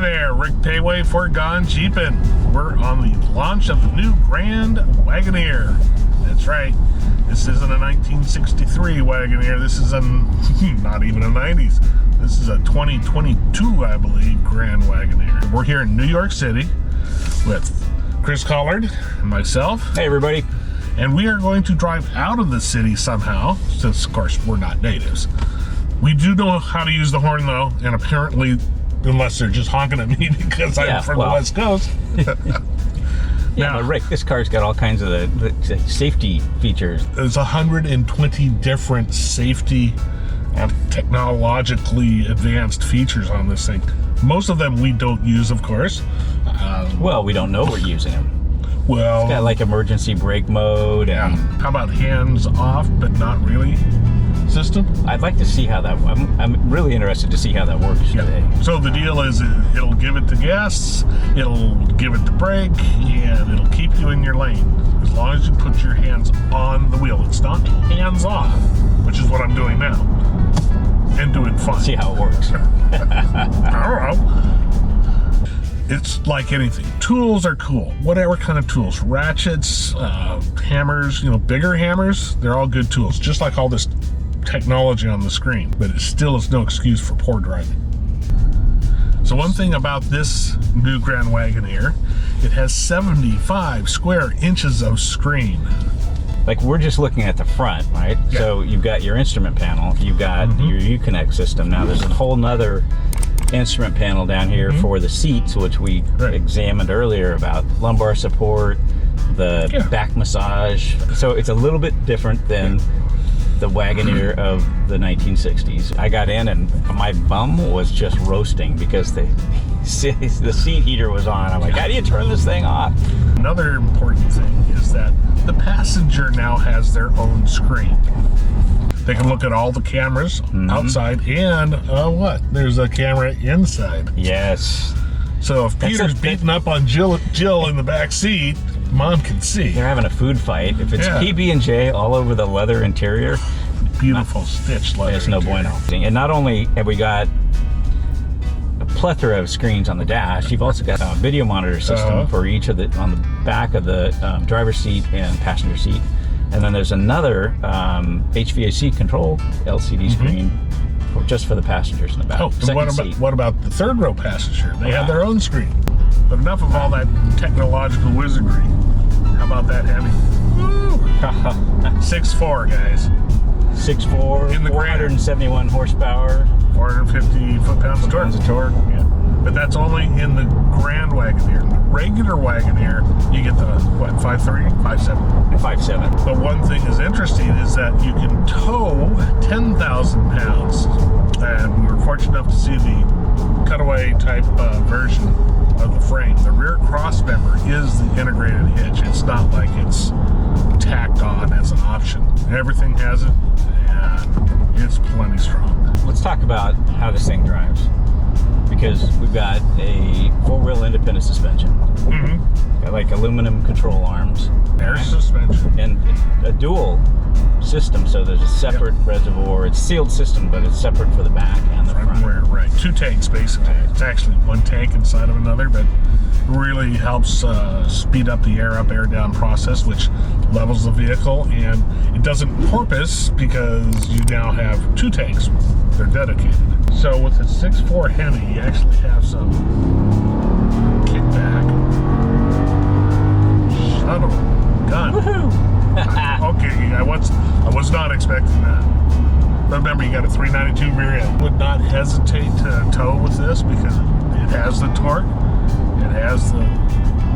there, Rick Péwé for Gone-GPN. We're on the launch of the new Grand Wagoneer. That's right. This isn't a 1963 Wagoneer. This is not even a 90s. This is a 2022, I believe, Grand Wagoneer. We're here in New York City with Chris Collard and myself. Hey, everybody. And we are going to drive out of the city somehow, since, of course, we're not natives. We do know how to use the horn, though, and apparently, unless they're just honking at me because I'm from the West Coast. Now, but Rick, this car's got all kinds of the safety features. There's 120 different safety and technologically advanced features on this thing. Most of them we don't use, of course. Well, we don't know we're using them. Well, it's got like emergency brake mode. And how about hands off, but not really system? I'd like to see how that. I'm really interested to see how that works today. So the deal is, it'll give it to gas, it'll give it to brake, and it'll keep you in your lane as long as you put your hands on the wheel. It's not hands off, which is what I'm doing now, and doing fine. See how it works. I don't know. It's like anything. Tools are cool. Whatever kind of tools. Ratchets, hammers, bigger hammers, they're all good tools. Just like all this technology on the screen. But it still is no excuse for poor driving. So one thing about this new Grand Wagoneer, it has 75 square inches of screen. Like, we're just looking at the front, right? Yeah. So you've got your instrument panel, you've got your Uconnect system. Now there's a whole nother instrument panel down here for the seats, which we examined earlier, about lumbar support, the back massage. So it's a little bit different than the Wagoneer of the 1960s. I got in and my bum was just roasting because the seat heater was on. I'm like, how do you turn this thing off? Another important thing is that the passenger now has their own screen. They can look at all the cameras outside, and there's a camera inside. Yes. So if Peter's beating up on Jill in the back seat, Mom can see. They're having a food fight. If it's PB&J all over the leather interior, beautiful stitched leather. It's no bueno. And not only have we got a plethora of screens on the dash, you've also got a video monitor system for each of on the back of the driver's seat and passenger seat. And then there's another HVAC control LCD screen just for the passengers in the back. Oh, what about the third row passenger? They have their own screen. But enough of all that technological wizardry. How about that Hemi? 6'4", guys. 6'4", in the 471 horsepower, 450 foot-pounds of torque. Yeah. But that's only in the Grand Wagoneer. The regular Wagoneer, you get the, 5'3", 5'7"? 5'7". But one thing is interesting is that you can tow 10,000 pounds. And we were fortunate enough to see the cutaway type version of the frame. The rear cross member is the integrated hitch. It's not like it's tacked on as an option. Everything has it, and it's plenty strong. Let's talk about how this thing drives, because we've got a four-wheel independent suspension, got like aluminum control arms, air suspension, and a dual system. So there's a separate reservoir. It's a sealed system, but it's separate for the back and the front. Right. Two tanks basically. It's actually one tank inside of another, but really helps speed up the air up, air down process, which levels the vehicle, and it doesn't porpoise because you now have two tanks. They're dedicated. So with the 6'4" Hemi, you actually have some kickback. Son of a gun. Woohoo! Okay, I was not expecting that. But remember, you got a 392 rear end. Would not hesitate to tow with this because it has the torque, it has the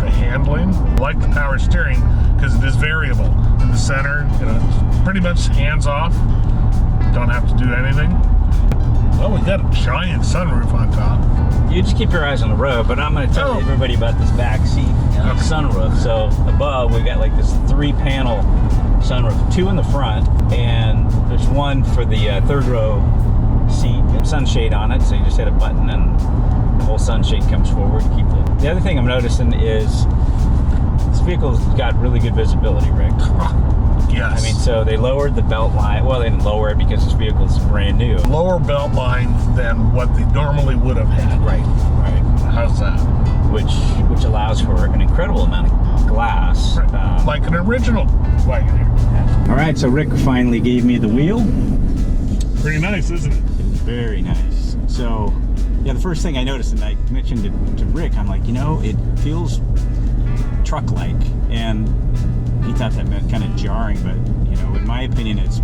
handling. I like the power steering because it is variable. In the center, it's pretty much hands off. Don't have to do anything. Oh, we got a giant sunroof on top. You just keep your eyes on the road, but I'm going to tell everybody about this back seat sunroof. So above, we got like this 3-panel sunroof, 2 in the front, and there's one for the third row seat. Sunshade on it, so you just hit a button and the whole sunshade comes forward to keep the other thing I'm noticing is this vehicle's got really good visibility, Rick. Yes. I mean, so they lowered the belt line. Well, they didn't lower it because this vehicle's brand new. Lower belt line than what they normally would have had. Right. How's that? Which allows for an incredible amount of glass. Right. Like an original Wagoneer. All right, so Rick finally gave me the wheel. Pretty nice, isn't it? It's very nice. So, yeah, the first thing I noticed, and I mentioned it to Rick, I'm like, you know, it feels truck-like, and he thought that meant kind of jarring, but you know, in my opinion, it's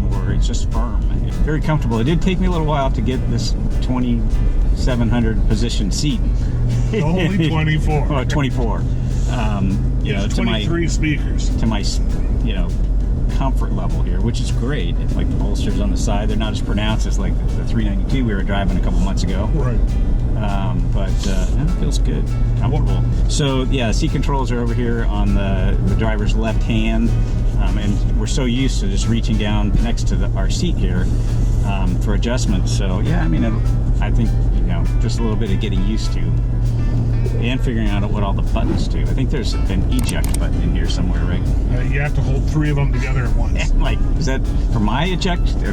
just firm. It's very comfortable. It did take me a little while to get this 2,700 position seat. Only 24. Oh, 24. You know, 23 speakers. To my, you know, comfort level here, which is great. It's like the bolsters on the side, they're not as pronounced as like the 392 we were driving a couple months ago. Right. But it feels good, comfortable. So yeah, seat controls are over here on the driver's left hand, and we're so used to just reaching down next to our seat here for adjustments. So yeah, I mean, I think, you know, just a little bit of getting used to and figuring out what all the buttons do. I think there's an eject button in here somewhere, right? You have to hold 3 of them together at once. Like, is that for my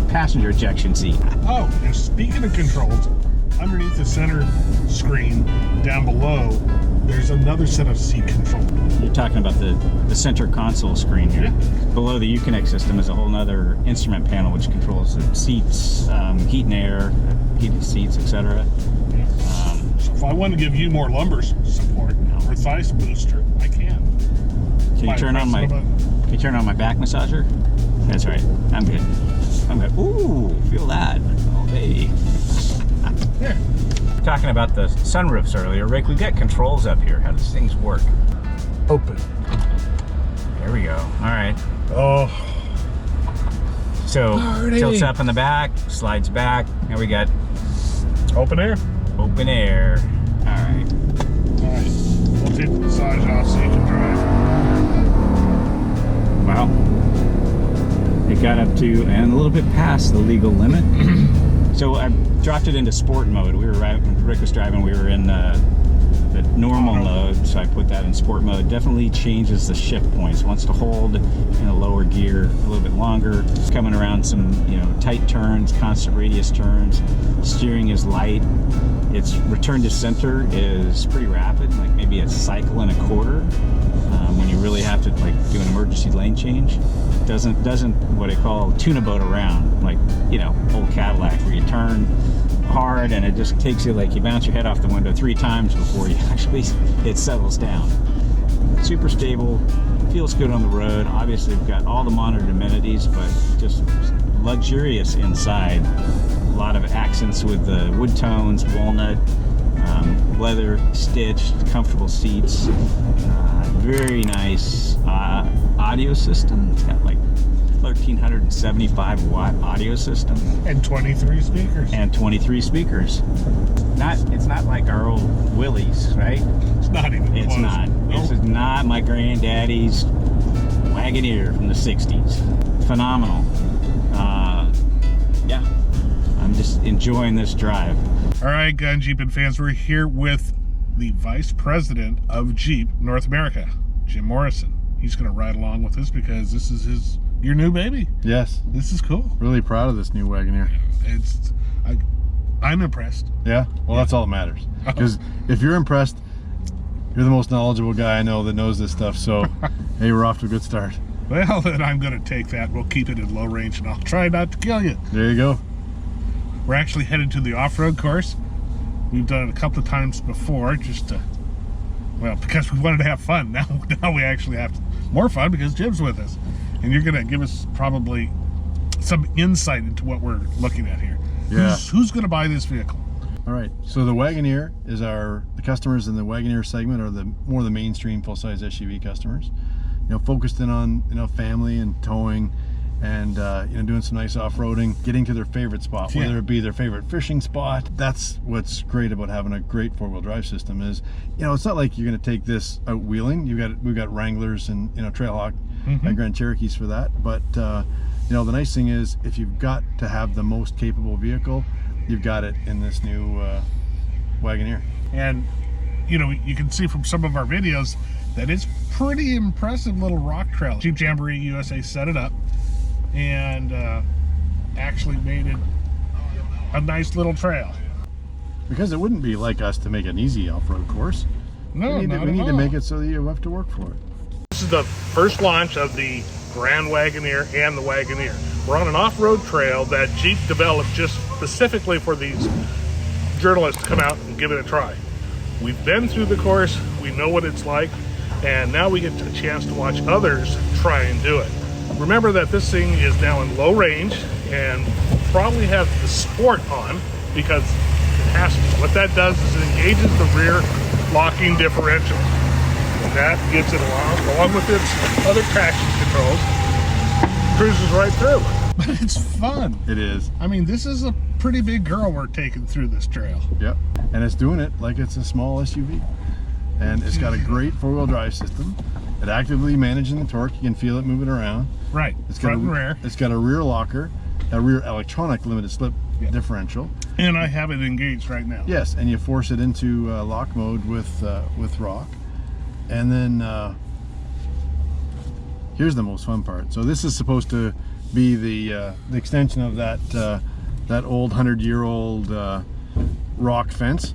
passenger ejection seat? Oh, and speaking of controls, underneath the center screen down below, there's another set of seat controls. You're talking about the center console screen here. Yeah. Below the Uconnect system is a whole other instrument panel which controls the seats, heat and air, heated seats, etc. So if I want to give you more lumbar support or thigh booster, I can. Can you turn on my back massager? That's right. I'm good. Ooh, feel that. Oh, hey. There. Talking about the sunroofs earlier, Rick, we got controls up here. How does things work? Open. There we go. All right. Oh. So tilts up in the back, slides back. Now we got open air. Open air. All right. All right. We'll take the massage off so you can drive. Wow. It got up to and a little bit past the legal limit. So I dropped it into sport mode. We were when Rick was driving, we were in the normal mode, so I put that in sport mode. Definitely changes the shift points. Wants to hold in a lower gear a little bit longer. It's coming around some, you know, tight turns, constant radius turns. Steering is light. Its return to center is pretty rapid, like maybe a cycle and a quarter. When you really have to like do an emergency lane change, doesn't what I call tune a boat around, like, you know, old Cadillac, where you turn hard and it just takes you, like, you bounce your head off the window 3 times before you actually it settles down. Super stable, feels good on the road. Obviously we've got all the monitored amenities, but just luxurious inside. A lot of accents with the wood tones, walnut, leather stitched, comfortable seats. Very nice audio system. It's got like 1,375 watt audio system. And 23 speakers. And 23 speakers. It's not like our old Willys, right? It's not even close. It's not. Nope. This is not my granddaddy's Wagoneer from the 60s. Phenomenal. Yeah. I'm just enjoying this drive. All right, Gone-GPN fans, we're here with the Vice President of Jeep North America, Jim Morrison. He's going to ride along with us because this is your new baby. Yes. This is cool. Really proud of this new Wagoneer. I'm impressed. Yeah? Well, that's all that matters. Because if you're impressed, you're the most knowledgeable guy I know that knows this stuff. So, hey, we're off to a good start. Well, then I'm going to take that. We'll keep it in low range, and I'll try not to kill you. There you go. We're actually headed to the off-road course. We've done it a couple of times before, just to, well, because we wanted to have fun. Now we actually have more fun because Jim's with us. And you're going to give us probably some insight into what we're looking at here. Yeah. Who's going to buy this vehicle? All right. So the Wagoneer is the customers in the Wagoneer segment are more the mainstream full-size SUV customers. You know, focused in on, you know, family and towing, and you know, doing some nice off-roading, getting to their favorite spot, whether it be their favorite fishing spot. That's what's great about having a great four-wheel drive system is, you know, it's not like you're going to take this out wheeling. We've got Wranglers and, you know, Trailhawk and Grand Cherokees for that. But you know, the nice thing is, if you've got to have the most capable vehicle, you've got it in this new Wagoneer. And you know, you can see from some of our videos that it's pretty impressive little rock trail. Jeep Jamboree USA set it up. and actually made it a nice little trail. Because it wouldn't be like us to make an easy off-road course. No, we need to make it so that you have to work for it. This is the first launch of the Grand Wagoneer and the Wagoneer. We're on an off-road trail that Jeep developed just specifically for these journalists to come out and give it a try. We've been through the course, we know what it's like, and now we get a chance to watch others try and do it. Remember that this thing is now in low range and probably has the sport on because it has to. What that does is it engages the rear locking differential. And that gets it along with its other traction controls, cruises right through. But it's fun. It is. I mean, this is a pretty big girl we're taking through this trail. Yep. And it's doing it like it's a small SUV. And it's got a great four-wheel drive system. It actively managing the torque. You can feel it moving around. Right. It's got front and rear. It's got a rear locker, a rear electronic limited slip differential. And I have it engaged right now. Yes, and you force it into lock mode with rock. And then here's the most fun part. So this is supposed to be the extension of that old 100-year-old rock fence.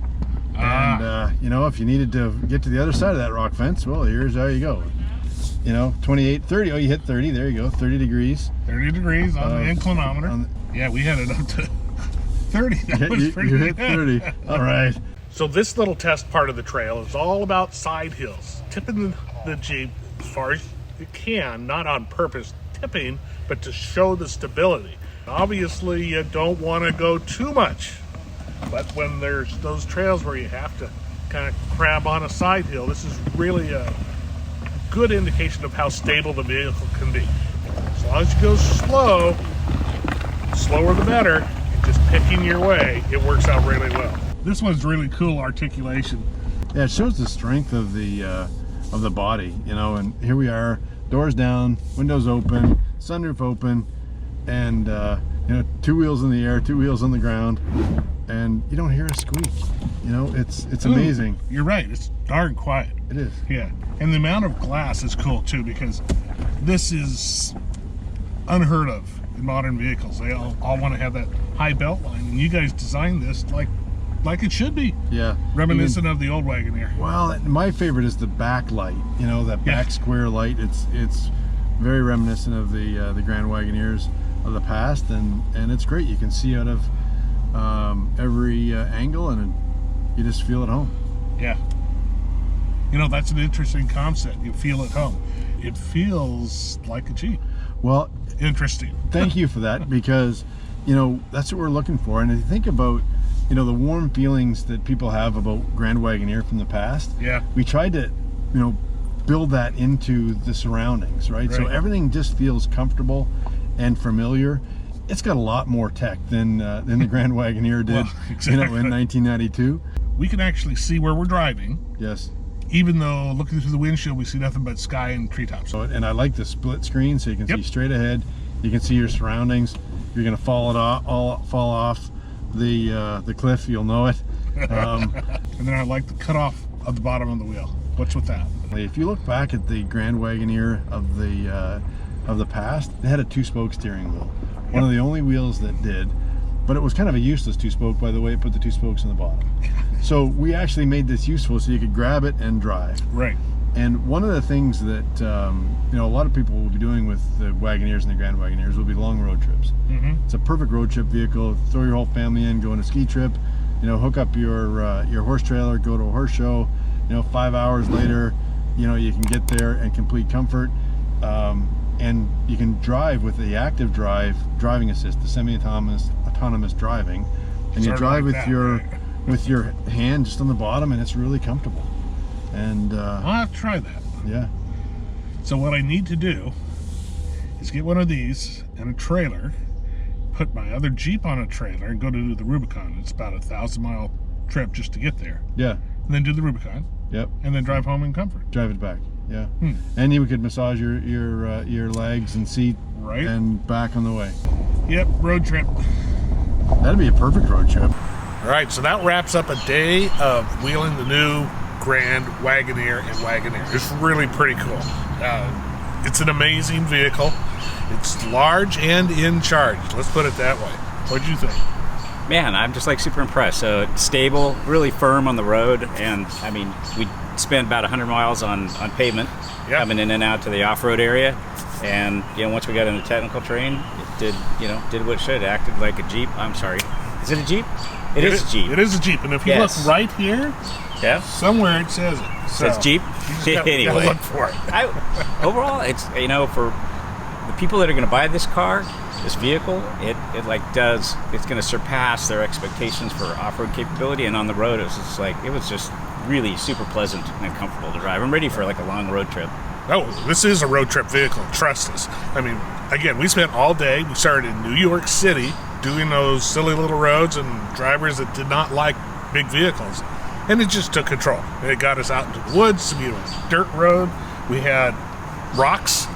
And you know, if you needed to get to the other side of that rock fence, well, there you go. You know, 28, 30. Oh, you hit 30. There you go. 30 degrees. 30 degrees on the inclinometer. Yeah, we had it up to 30. That was pretty you hit 30. All right. So this little test part of the trail is all about side hills, tipping the Jeep as far as you can, not on purpose tipping, but to show the stability. Obviously, you don't want to go too much, but when there's those trails where you have to kind of crab on a side hill, this is really a good indication of how stable the vehicle can be. As long as you go slow, slower the better, just picking your way, it works out really well. This one's really cool articulation. Yeah, it shows the strength of the body, you know, and here we are, doors down, windows open, sunroof open, and you know, two wheels in the air, two wheels on the ground, and you don't hear a squeak. You know, it's amazing. You're right, it's darn quiet. It is. Yeah, and the amount of glass is cool too, because this is unheard of in modern vehicles. They all want to have that high belt line, and you guys designed this like it should be. Yeah. Reminiscent of the old Wagoneer. Well, my favorite is the back light. You know, that back square light. It's very reminiscent of the Grand Wagoneers of the past, and it's great. You can see out of every angle, and you just feel at home. Yeah. You know, that's an interesting concept. You feel at home. It feels like a Jeep. Well, interesting. Thank you for that, because you know that's what we're looking for. And if you think about, you know, the warm feelings that people have about Grand Wagoneer from the past, we tried to, you know, build that into the surroundings, right? So everything just feels comfortable and familiar. It's got a lot more tech than the Grand Wagoneer did, well, exactly. You know, in 1992. We can actually see where we're driving. Yes. Even though looking through the windshield, we see nothing but sky and treetops. So, and I like the split screen, so you can see straight ahead. You can see your surroundings. You're going to fall off the cliff. You'll know it. And then I like the cutoff of the bottom of the wheel. What's with that? If you look back at the Grand Wagoneer of the past, they had a two-spoke steering wheel. One of the only wheels that did, but it was kind of a useless two-spoke, by the way. It put the two spokes in the bottom. So we actually made this useful so you could grab it and drive. Right. And one of the things that you know, a lot of people will be doing with the Wagoneers and the Grand Wagoneers will be long road trips. It's a perfect road trip vehicle. Throw your whole family in, go on a ski trip, you know, hook up your horse trailer, go to a horse show. You know, 5 hours later, you know, you can get there in complete comfort, and you can drive with the active driving assist, the semi-autonomous driving, and you drive with your hand just on the bottom, and it's really comfortable. And I'll have to try that. Yeah. So what I need to do is get one of these and a trailer, put my other Jeep on a trailer, and go to do the Rubicon. It's about a 1,000-mile trip just to get there. Yeah. And then do the Rubicon. Yep. And then drive home in comfort. Drive it back. Yeah. And you could massage your legs and seat. Right. And back on the way. Yep. Road trip. That'd be a perfect road trip. All right. So that wraps up a day of wheeling the new Grand Wagoneer and Wagoneer. It's really pretty cool. It's an amazing vehicle. It's large and in charge. Let's put it that way. What'd you think? Man, I'm just like super impressed. So it's stable, really firm on the road, and I mean, we spent about 100 miles on pavement, coming in and out to the off-road area, and once we got in the technical terrain, it did what it should. It acted like a Jeep. I'm sorry, is it a Jeep? It is a Jeep. It is a Jeep, and if you look right here, somewhere it says it. So it's Jeep. Anyway, gotta look for it. Overall, it's for the people that are going to buy this car, this vehicle, it's going to surpass their expectations for off-road capability, and on the road it was just really super pleasant and comfortable to drive. I'm ready for like a long road trip. Oh, this is a road trip vehicle, trust us. I mean, again, we spent all day, we started in New York City doing those silly little roads and drivers that did not like big vehicles, and it just took control. It got us out into the woods, we had a dirt road, we had rocks.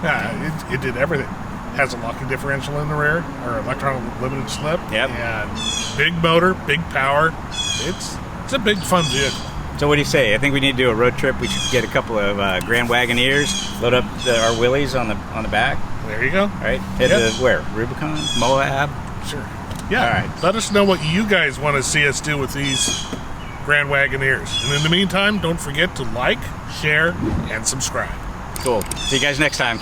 It did everything. Has a locking differential in the rear, or electronic limited slip. Yep. And big motor, big power. It's a big fun vehicle. So what do you say? I think we need to do a road trip. We should get a couple of Grand Wagoneers, load up our Willys on the back. There you go. All right. Head to where? Rubicon? Moab? Sure. Yeah. All right. Let us know what you guys want to see us do with these Grand Wagoneers. And in the meantime, don't forget to like, share, and subscribe. Cool. See you guys next time.